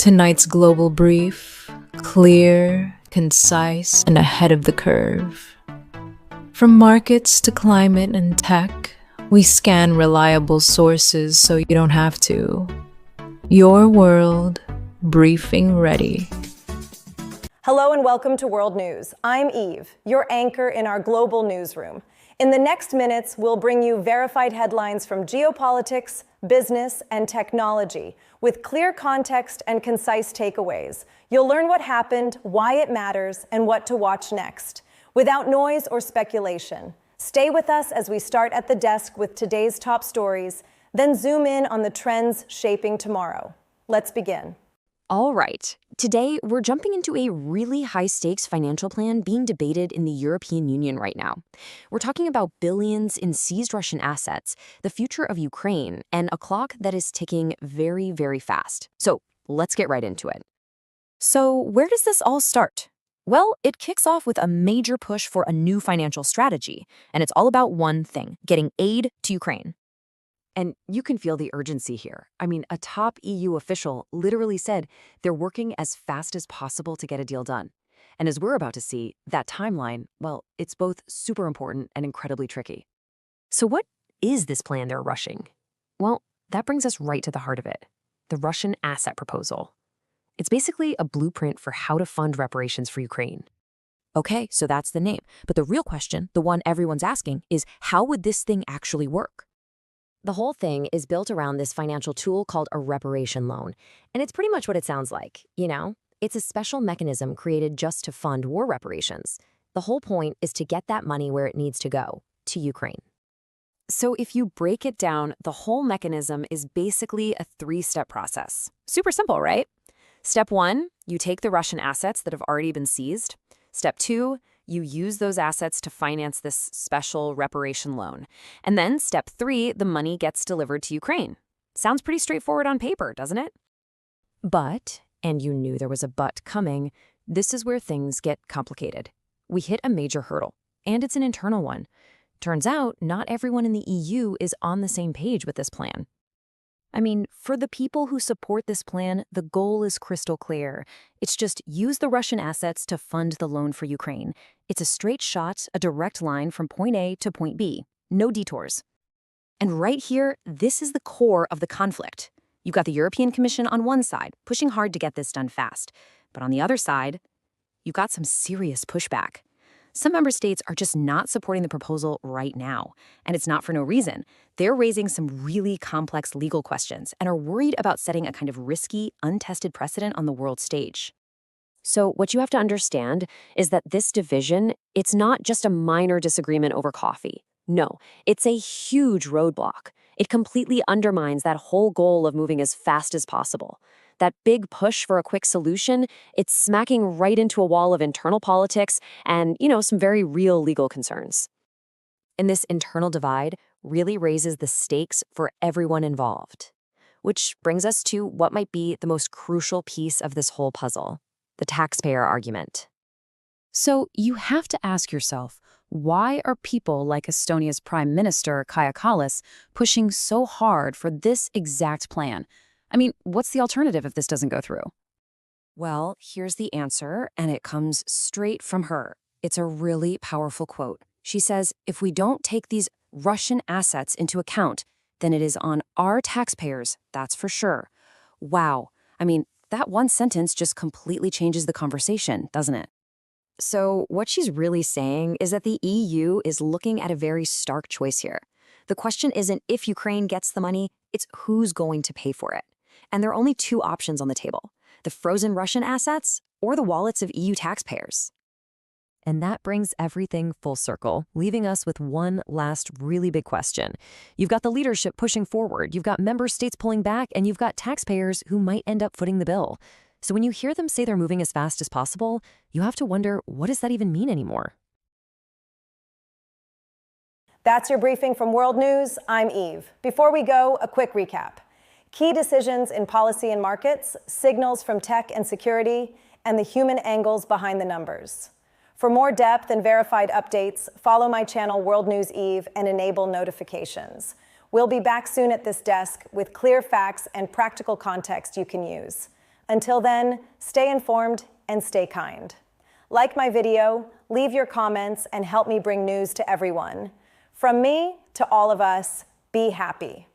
Tonight's global brief: clear, concise, and ahead of the curve. From markets to climate and tech, we scan reliable sources so you don't have to. Your world, briefing ready. Hello and welcome to World News. I'm Eve, your anchor in our global newsroom. In the next minutes, we'll bring you verified headlines from geopolitics, business, and technology, with clear context and concise takeaways. You'll learn what happened, why it matters, and what to watch next, without noise or speculation. Stay with us as we start at the desk with today's top stories, then zoom in on the trends shaping tomorrow. Let's begin. All right. Today, we're jumping into a really high-stakes financial plan being debated in the European Union right now. We're talking about billions in seized Russian assets, the future of Ukraine, and a clock that is ticking very, very fast. So let's get right into it. So where does this all start? Well, it kicks off with a major push for a new financial strategy, and it's all about one thing: getting aid to Ukraine. And you can feel the urgency here. I mean, a top EU official literally said they're working as fast as possible to get a deal done. And as we're about to see, that timeline, well, it's both super important and incredibly tricky. So what is this plan they're rushing? Well, that brings us right to the heart of it: the Russian asset proposal. It's basically a blueprint for how to fund reparations for Ukraine. Okay, so that's the name. But the real question, the one everyone's asking, is how would this thing actually work? The whole thing is built around this financial tool called a reparation loan. And it's pretty much what it sounds like, you know? It's a special mechanism created just to fund war reparations. The whole point is to get that money where it needs to go, to Ukraine. So if you break it down, the whole mechanism is basically a three-step process. Super simple, right? Step 1, you take the Russian assets that have already been seized. Step 2, you use those assets to finance this special reparation loan. And then step 3, the money gets delivered to Ukraine. Sounds pretty straightforward on paper, doesn't it? But, and you knew there was a but coming, this is where things get complicated. We hit a major hurdle, and it's an internal one. Turns out, not everyone in the EU is on the same page with this plan. I mean, for the people who support this plan, the goal is crystal clear. It's just use the Russian assets to fund the loan for Ukraine. It's a straight shot, a direct line from point A to point B. No detours. And right here, this is the core of the conflict. You've got the European Commission on one side, pushing hard to get this done fast. But on the other side, you've got some serious pushback. Some member states are just not supporting the proposal right now, and it's not for no reason. They're raising some really complex legal questions and are worried about setting a kind of risky, untested precedent on the world stage. So what you have to understand is that this division, it's not just a minor disagreement over coffee. No, it's a huge roadblock. It completely undermines that whole goal of moving as fast as possible. That big push for a quick solution, it's smacking right into a wall of internal politics and, some very real legal concerns. And this internal divide really raises the stakes for everyone involved. Which brings us to what might be the most crucial piece of this whole puzzle: the taxpayer argument. So you have to ask yourself, why are people like Estonia's Prime Minister, Kaja Kallas, pushing so hard for this exact plan? I mean, what's the alternative if this doesn't go through? Well, here's the answer, and it comes straight from her. It's a really powerful quote. She says, if we don't take these Russian assets into account, then it is on our taxpayers, that's for sure. Wow. I mean, that one sentence just completely changes the conversation, doesn't it? So what she's really saying is that the EU is looking at a very stark choice here. The question isn't if Ukraine gets the money, it's who's going to pay for it. And there are only two options on the table: the frozen Russian assets or the wallets of EU taxpayers. And that brings everything full circle, leaving us with one last really big question. You've got the leadership pushing forward, you've got member states pulling back, and you've got taxpayers who might end up footing the bill. So when you hear them say they're moving as fast as possible, you have to wonder, what does that even mean anymore? That's your briefing from World News. I'm Eve. Before we go, a quick recap. Key decisions in policy and markets, signals from tech and security, and the human angles behind the numbers. For more depth and verified updates, follow my channel World News Eve and enable notifications. We'll be back soon at this desk with clear facts and practical context you can use. Until then, stay informed and stay kind. Like my video, leave your comments, and help me bring news to everyone. From me to all of us, be happy.